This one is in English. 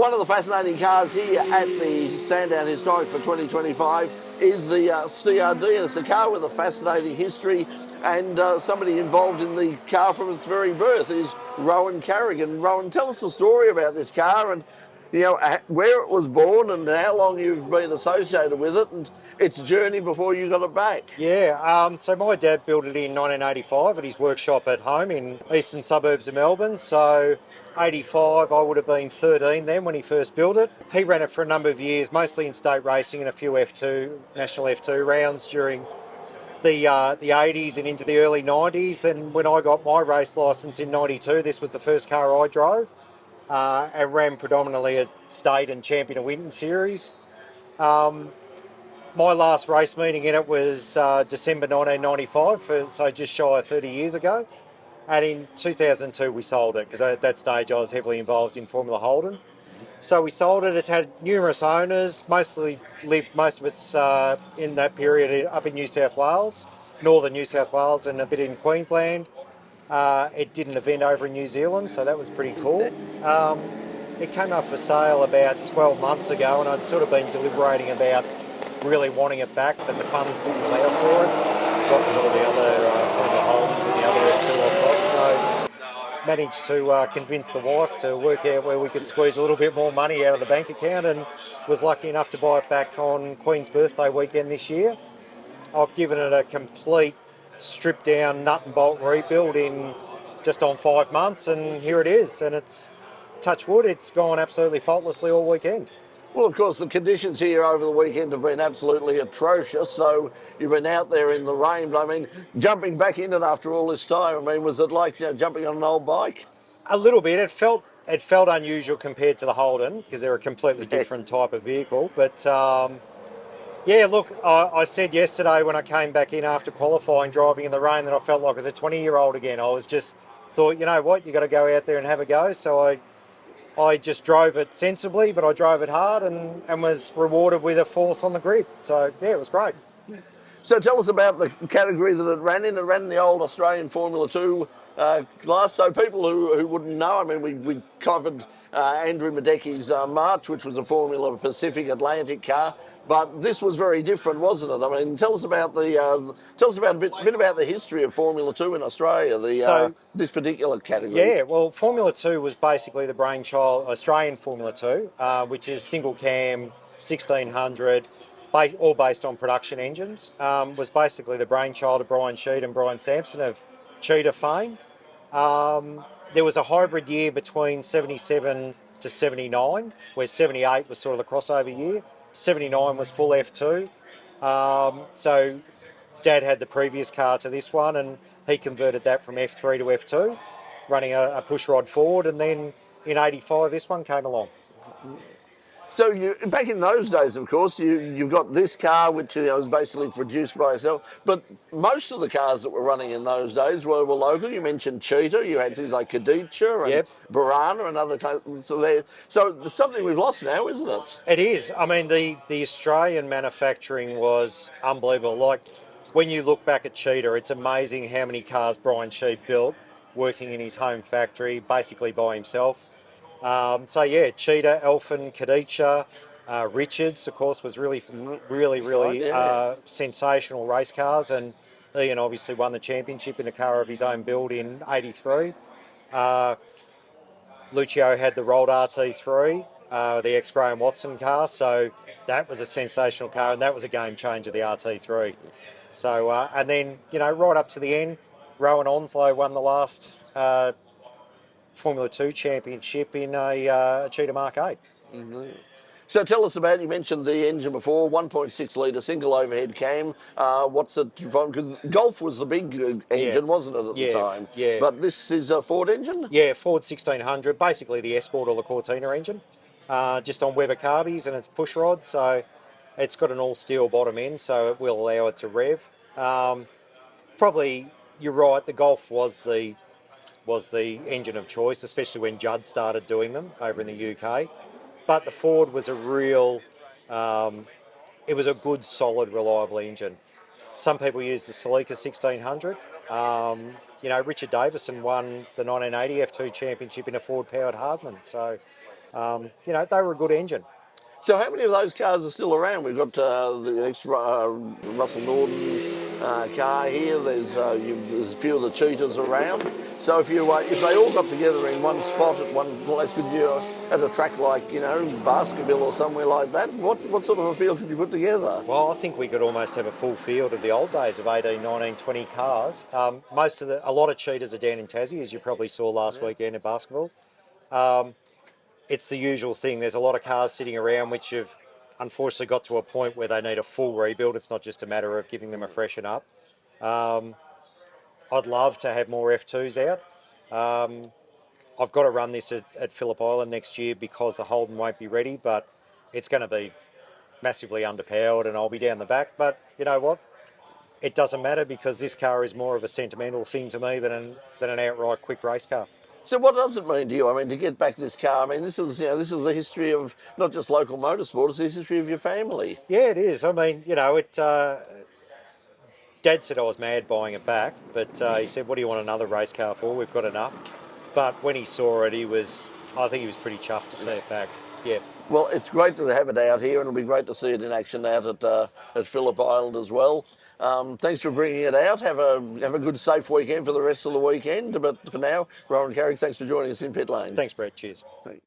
one of the fascinating cars here at the Sandown Historic for 2025 is the CRD, and it's a car with a fascinating history, and somebody involved in the car from its very birth is Rohan Carrig. And Rohan, tell us the story about this car and where it was born and how long you've been associated with it and its journey before you got it back. Yeah, so my dad built it in 1985 at his workshop at home in eastern suburbs of Melbourne. So 85, I would have been 13 then when he first built it. He ran it for a number of years, mostly in state racing and a few national F2 rounds during the 80s and into the early 90s. And when I got my race licence in 92, this was the first car I drove. And ran predominantly at state and champion of Winton series. My last race meeting in it was December 1995, so just shy of 30 years ago. And in 2002 we sold it, because at that stage I was heavily involved in Formula Holden. So we sold it. It's had numerous owners, mostly lived most of us in that period up in New South Wales, northern New South Wales, and a bit in Queensland. It did an event over in New Zealand, so that was pretty cool. It came up for sale about 12 months ago, and I'd sort of been deliberating about really wanting it back, but the funds didn't allow for it. Got with all the other Formula Holdens and the other F2 I've got, so managed to convince the wife to work out where we could squeeze a little bit more money out of the bank account, and was lucky enough to buy it back on Queen's birthday weekend this year. I've given it a complete stripped down nut and bolt rebuild in just on 5 months, and here it is, and it's, touch wood, it's gone absolutely faultlessly all weekend. Well, of course, the conditions here over the weekend have been absolutely atrocious, so you've been out there in the rain, but I mean, jumping back in it after all this time, I mean, was it like jumping on an old bike? A little bit. It felt unusual compared to the Holden, because they're a completely different type of vehicle, but yeah, look, I said yesterday when I came back in after qualifying, driving in the rain, that I felt like I was a 20-year-old again. I was just thought, you know what, you got to go out there and have a go. So I just drove it sensibly, but I drove it hard and was rewarded with a fourth on the grid. So yeah, it was great. So tell us about the category that it ran in. It ran in the old Australian Formula 2 class. So people who wouldn't know, I mean, we covered Andrew Madecki's March, which was a Formula Pacific Atlantic car, but this was very different, wasn't it? I mean, tell us about a bit about the history of Formula 2 in Australia, this particular category. Yeah, well, Formula 2 was basically the brainchild, Australian Formula 2, which is single cam, 1600, all based on production engines, was basically the brainchild of Brian Sheed and Brian Sampson of Cheetah fame. There was a hybrid year between 77 to 79, where 78 was sort of the crossover year. 79 was full F2. So Dad had the previous car to this one, and he converted that from F3 to F2, running a push rod forward, and then in 85 this one came along. So back in those days, of course, you've got this car, which was basically produced by yourself. But most of the cars that were running in those days were local. You mentioned Cheetah. You had things like Khadija and Barana and other cars. So it's something we've lost now, isn't it? It is. I mean, the Australian manufacturing was unbelievable. Like, when you look back at Cheetah, it's amazing how many cars Brian Sheed built working in his home factory, basically by himself. So yeah, Cheetah, Elfin, Khadija, Richards, of course, was really sensational race cars, and Ian obviously won the championship in a car of his own build in 83. Lucio had the rolled RT3, the ex-Graham Watson car, so that was a sensational car, and that was a game changer, the RT3. So, and then, right up to the end, Rowan Onslow won the last Formula 2 championship in a Cheetah Mark 8. Mm-hmm. So tell us about, you mentioned the engine before, 1.6 litre single overhead cam. What's it from? Because Golf was the big engine, wasn't it, at the time? Yeah. But this is a Ford engine? Yeah, Ford 1600, basically the Escort or the Cortina engine, just on Weber carbies, and it's push rod, so it's got an all-steel bottom end, so it will allow it to rev. Probably, you're right, the Golf was the engine of choice, especially when Judd started doing them over in the UK. But the Ford was a it was a good, solid, reliable engine. Some people use the Celica 1600. Richard Davison won the 1980 F2 championship in a Ford-powered Hardman. So, They were a good engine. So how many of those cars are still around? We've got the Russell Norton car here. There's a few of the cheaters around. So if they all got together in one spot at one place, could you at a track like Baskerville or somewhere like that? What sort of a field could you put together? Well, I think we could almost have a full field of the old days of 18, 19, 20 cars. A lot of cheaters are down in Tassie, as you probably saw last weekend at Baskerville. It's the usual thing. There's a lot of cars sitting around which have unfortunately got to a point where they need a full rebuild. It's not just a matter of giving them a freshen up. I'd love to have more F2s out. I've got to run this at Phillip Island next year because the Holden won't be ready, but it's going to be massively underpowered and I'll be down the back. But you know what? It doesn't matter because this car is more of a sentimental thing to me than an outright quick race car. So what does it mean to you? I mean, to get back this car, I mean, this is the history of not just local motorsport, it's the history of your family. Yeah, it is. I mean, Dad said I was mad buying it back, but he said, what do you want another race car for? We've got enough. But when he saw it, I think he was pretty chuffed to see it back. Yeah. Well, it's great to have it out here, and it'll be great to see it in action out at Phillip Island as well. Thanks for bringing it out. Have a good, safe weekend for the rest of the weekend. But for now, Rohan Carrig, thanks for joining us in Pit Lane. Thanks, Brett. Cheers. Thanks.